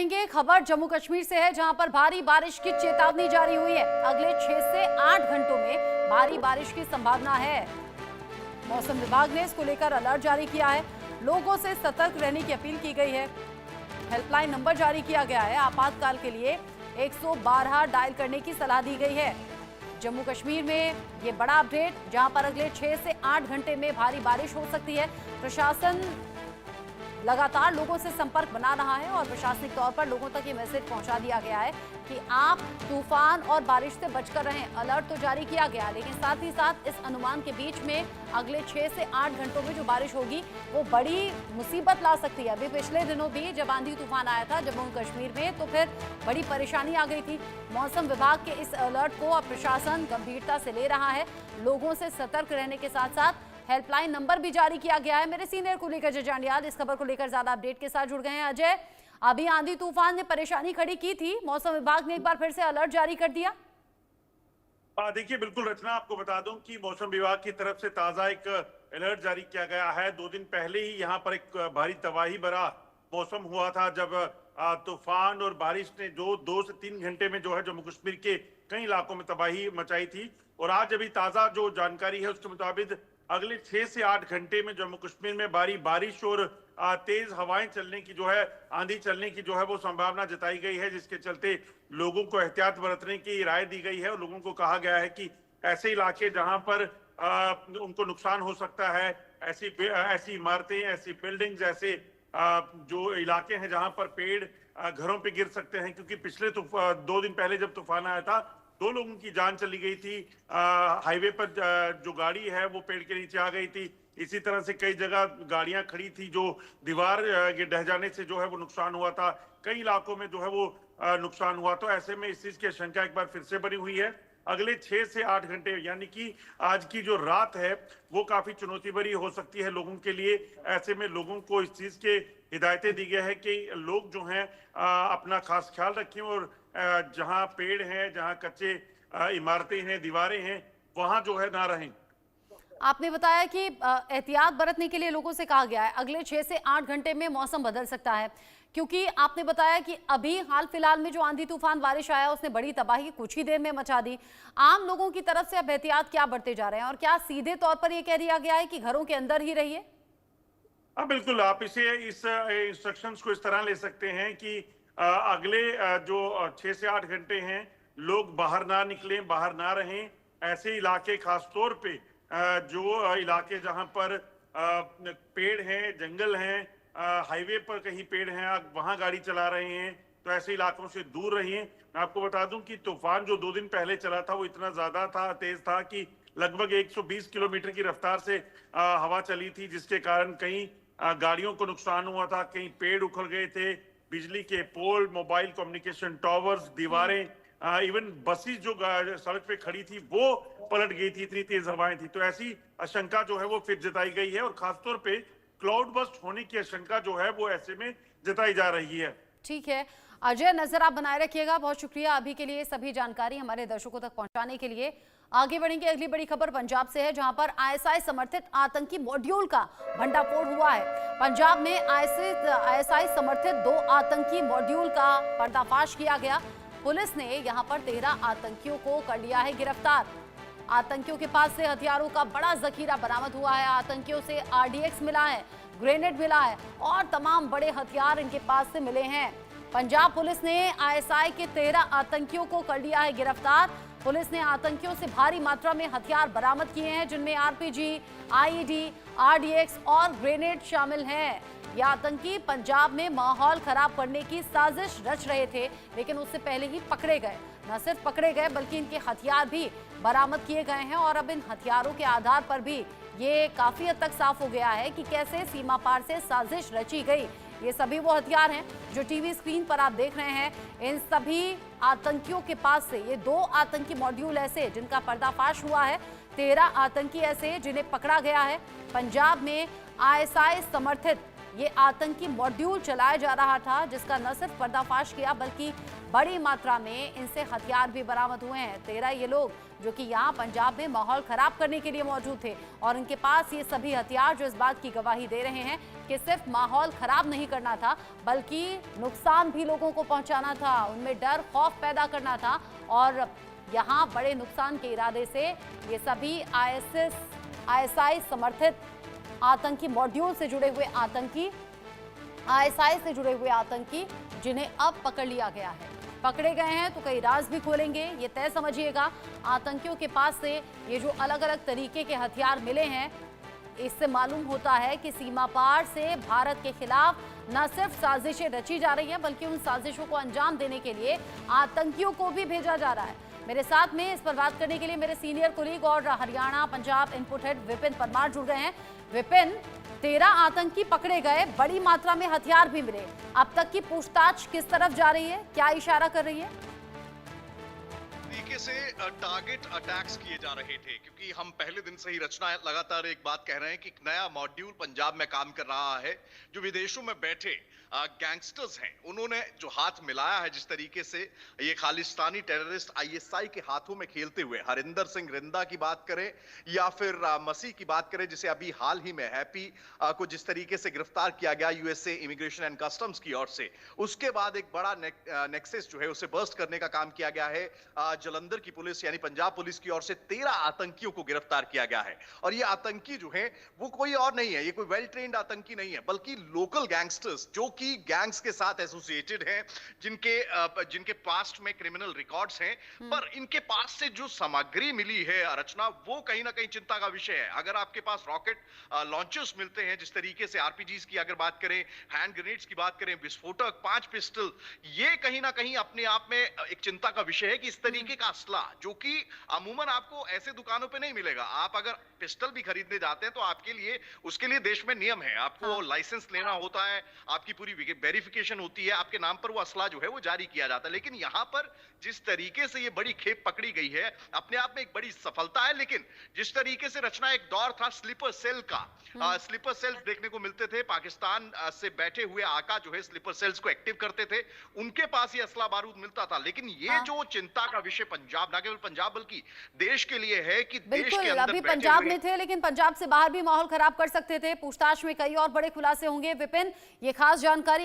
खबर जम्मू कश्मीर से है, जहां पर भारी बारिश की चेतावनी जारी हुई है। अगले 6 से 8 घंटों में भारी बारिश की संभावना है। मौसम विभाग ने इसको लेकर अलर्ट जारी किया है। लोगों से सतर्क रहने की अपील की गई है। हेल्पलाइन नंबर जारी किया गया है। आपातकाल के लिए 112 डायल करने की सलाह दी गई है। जम्मू कश्मीर में ये बड़ा अपडेट, जहां पर अगले 6 से 8 घंटे में भारी बारिश हो सकती है। प्रशासन लगातार लोगों से संपर्क बना रहा है और प्रशासनिक तौर पर लोगों तक ये मैसेज पहुंचा दिया गया है कि आप तूफान और बारिश से बचकर रहें। अलर्ट तो जारी किया गया, लेकिन साथ ही साथ इस अनुमान के बीच में अगले 6 से 8 घंटों में जो बारिश होगी वो बड़ी मुसीबत ला सकती है। अभी पिछले दिनों भी जब आंधी तूफान आया था जम्मू कश्मीर में, तो फिर बड़ी परेशानी आ गई थी। मौसम विभाग के इस अलर्ट को अब प्रशासन गंभीरता से ले रहा है। लोगों से सतर्क रहने के साथ साथ हेल्पलाइन नंबर भी जारी किया गया है। मेरे सीनियर कुलदीप अजय जांडियाल इस खबर को लेकर ज्यादा अपडेट के साथ जुड़ गए हैं। अजय, अभी आंधी तूफान ने परेशानी खड़ी की थी, मौसम विभाग ने एक बार फिर से अलर्ट जारी कर दिया। देखिए, बिल्कुल रचना, आपको बता दूं कि मौसम विभाग की तरफ से ताजा एक अलर्ट जारी किया गया है। 2 दिन पहले ही यहां पर एक भारी तबाही भरा मौसम हुआ था, जब तूफान और बारिश ने जो 2 से 3 घंटे में जो है जम्मू कश्मीर के कई इलाकों में तबाही मचाई थी। और आज अभी ताजा जो जानकारी है उसके मुताबिक अगले 6 से 8 घंटे में जम्मू कश्मीर में भारी बारिश और तेज हवाएं चलने की जो है, आंधी चलने की जो है वो संभावना जताई गई है, जिसके चलते लोगों को एहतियात बरतने की राय दी गई है। और लोगों को कहा गया है कि ऐसे इलाके जहां पर उनको नुकसान हो सकता है, ऐसी इमारतें, ऐसी बिल्डिंग्स, ऐसे जो इलाके हैं जहां पर पेड़ घरों पे गिर सकते हैं, क्योंकि पिछले 2 दिन पहले जब तूफान आया था 2 लोगों की जान चली गई थी। हाईवे पर जो गाड़ी है वो पेड़ के नीचे आ गई थी। इसी तरह से कई जगह गाड़ियां खड़ी थी, जो दीवार के ढह जाने से जो है वो नुकसान हुआ था। कई इलाकों में जो है वो नुकसान हुआ। तो ऐसे में इस चीज की आशंका एक बार फिर से बनी हुई है। अगले 6 से 8 घंटे यानी कि आज की जो रात है वो काफी चुनौती भरी हो सकती है लोगों के लिए। ऐसे में लोगों को इस चीज के हिदायतें दी गई है कि लोग जो हैं अपना खास ख्याल रखें और जहां पेड़ हैं, जहां कच्चे इमारतें हैं, दीवारें हैं, वहां जो है ना रहें। आपने बताया कि एहतियात बरतने के लिए लोगों से कहा गया है। अगले 6 से 8 घंटे में मौसम बदल सकता है, क्योंकि आपने बताया कि अभी हाल फिलहाल में जो आंधी तूफान बारिश आया उसने बड़ी तबाही कुछ ही देर में मचा दी। आम लोगों की तरफ से अब एहतियात क्या बरते जा रहे हैं, और क्या सीधे तौर पर यह कह दिया गया है कि घरों के अंदर ही रहिए? बिल्कुल, आप इस इंस्ट्रक्शंस को इस तरह ले सकते हैं कि अगले जो 6 से 8 घंटे हैं लोग बाहर ना निकलें, बाहर ना रहें। ऐसे इलाके, खास तौर पे जो इलाके जहां पर पेड़ हैं, जंगल हैं, हाईवे पर कहीं पेड़ हैं, आप वहां गाड़ी चला रहे हैं, तो ऐसे इलाकों से दूर रहिए। मैं आपको बता दूं कि तूफान जो 2 दिन पहले चला था वो इतना ज्यादा था, तेज था कि लगभग 120 किलोमीटर की रफ्तार से हवा चली थी, जिसके कारण कई गाड़ियों को नुकसान हुआ था, कहीं पेड़ उखड़ गए थे, बिजली के पोल, मोबाइल कम्युनिकेशन टावर्स, दीवारें, इवन बसेस जो सड़क पे खड़ी थी वो पलट गई थी, इतनी तेज हवाएं थी। तो ऐसी आशंका जो है वो फिर जताई गई है और खासतौर पे क्लाउड बस्ट होने की आशंका जो है वो ऐसे में जताई जा रही है। ठीक है अजय, नजर आप बनाए रखिएगा। बहुत शुक्रिया अभी के लिए सभी जानकारी हमारे दर्शकों तक पहुंचाने के लिए। आगे बढ़ेंगे, अगली बड़ी खबर पंजाब से है, जहां पर आईएसआई समर्थित आतंकी मॉड्यूल का भंडाफोड़ हुआ है। पंजाब में आईएसआई समर्थित 2 आतंकी मॉड्यूल का पर्दाफाश किया गया। पुलिस ने यहां पर 13 आतंकियों को कर लिया है गिरफ्तार। आतंकियों के पास से हथियारों का बड़ा जखीरा बरामद हुआ है। आतंकियों से आरडीएक्स मिला है, ग्रेनेड मिला है और तमाम बड़े हथियार इनके पास से मिले हैं। पंजाब पुलिस ने आईएसआई के 13 आतंकियों को कर लिया है गिरफ्तार। पुलिस ने आतंकियों से भारी मात्रा में हथियार बरामद किए हैं, जिनमें आरपीजी, आईईडी, आरडीएक्स और ग्रेनेड शामिल हैं। ये आतंकी पंजाब में माहौल खराब करने की साजिश रच रहे थे, लेकिन उससे पहले ही पकड़े गए। न सिर्फ पकड़े गए बल्कि इनके हथियार भी बरामद किए गए हैं। और अब इन हथियारों के आधार पर भी ये काफी हद तक साफ हो गया है कि कैसे सीमा पार से साजिश रची गई। ये सभी वो हथियार हैं जो टीवी स्क्रीन पर आप देख रहे हैं। इन सभी आतंकियों के पास से ये 2 आतंकी मॉड्यूल ऐसे जिनका पर्दाफाश हुआ है, 13 आतंकी ऐसे जिन्हें पकड़ा गया है। पंजाब में आईएसआई समर्थित ये आतंकी मॉड्यूल चलाया जा रहा था, जिसका न सिर्फ पर्दाफाश किया बल्कि बड़ी मात्रा में इनसे हथियार भी बरामद हुए हैं। 13 ये लोग जो कि यहाँ पंजाब में माहौल खराब करने के लिए मौजूद थे और इनके पास ये सभी हथियार जो इस बात की गवाही दे रहे हैं कि सिर्फ माहौल खराब नहीं करना था बल्कि नुकसान भी लोगों को पहुंचाना था, उनमें डर खौफ पैदा करना था और यहाँ बड़े नुकसान के इरादे से ये सभी ISI समर्थित आतंकी मॉड्यूल से जुड़े हुए ISI से जुड़े हुए आतंकी जिन्हें अब पकड़ लिया गया है, पकड़े गए हैं तो कई राज भी खोलेंगे। ये तय समझिएगा, आतंकियों के पास से ये जो अलग अलग तरीके के हथियार मिले हैं, इससे मालूम होता है कि सीमा पार से भारत के खिलाफ न सिर्फ साजिशें रची जा रही हैं बल्कि उन साजिशों को अंजाम देने के लिए आतंकियों को भी भेजा जा रहा है। मेरे साथ में इस पर बात करने के लिए मेरे सीनियर कोलीग और हरियाणा पंजाब इनपुट हेड विपिन परमार जुड़ गए हैं। विपिन, 13 आतंकी पकड़े गए, बड़ी मात्रा में हथियार भी मिले, अब तक की पूछताछ किस तरफ जा रही है, क्या इशारा कर रही है? तरीके से टारगेट अटैक्स किए जा रहे थे, क्योंकि हम पहले दिन से ही रचना लगातार एक बात कह रहे हैं कि एक नया मॉड्यूल पंजाब में काम कर रहा है जो विदेशों में बैठे गैंगस्टर्स हैं, उन्होंने जो हाथ मिलाया है जिस तरीके से ये खालिस्तानी टेररिस्ट ISI के हाथों में खेलते हुए, हरिंदर सिंह रिंदा की बात करें या फिर मसीह की बात करें, जिसे अभी हाल ही में हैप्पी को जिस तरीके से गिरफ्तार किया गया USA इमिग्रेशन एंड कस्टम्स की ओर से, उसके बाद एक बड़ा नेक्सस जो है उसे बर्स्ट करने का काम किया गया है। जलंधर की पुलिस यानी पंजाब पुलिस की ओर से 13 आतंकियों को गिरफ्तार किया गया है और ये आतंकी जो है वो कोई और नहीं है, ये कोई वेल ट्रेन्ड आतंकी नहीं है बल्कि लोकल गैंगस्टर्स जो कि गैंग्स के साथ एसोसिएटेड हैं, जिनके पास्ट में क्रिमिनल रिकॉर्ड्स हैं, पर इनके पास से जो सामग्री मिली है रचना, वो कहीं ना कहीं चिंता का विषय है। अगर आपके पास रॉकेट लॉन्चर्स मिलते हैं, जिस तरीके से RPGs की अगर बात करें, हैंड ग्रेनेड्स की बात करें, विस्फोटक, 5 पिस्टल, ये कहीं ना कहीं अपने आप में एक चिंता का विषय है कि इस तरीके का असला जो कि अमूमन आपको ऐसे दुकानों पे नहीं मिलेगा। आप अगर पिस्टल भी खरीदने जाते हैं तो आपके लिए उसके लिए देश में नियम है, आपको लाइसेंस लेना होता है, आपकी पूरी वेरिफिकेशन होती है, आपके नाम पर वो असला जो है वो जारी किया जाता है। लेकिन यहाँ पर जिस तरीके से ये बड़ी खेप पकड़ी गई है अपने आप में एक बड़ी सफलता है, लेकिन जिस तरीके से रचना एक दौर था स्लीपर सेल का, स्लीपर सेल्स देखने को मिलते थे, पाकिस्तान से बैठे हुए आका जो है स्लीपर सेल्स को एक्टिव करते थे, उनके पास ये असला बारूद मिलता था। लेकिन ये जो चिंता का विषय पंजाब, ना केवल पंजाब बल्कि देश के लिए है कि देश के अंदर अभी पंजाब में थे लेकिन पंजाब से बाहर भी माहौल खराब कर सकते थे, पूछताछ में कई और बड़े खुलासे होंगे। विपिन, ये खास जानकारी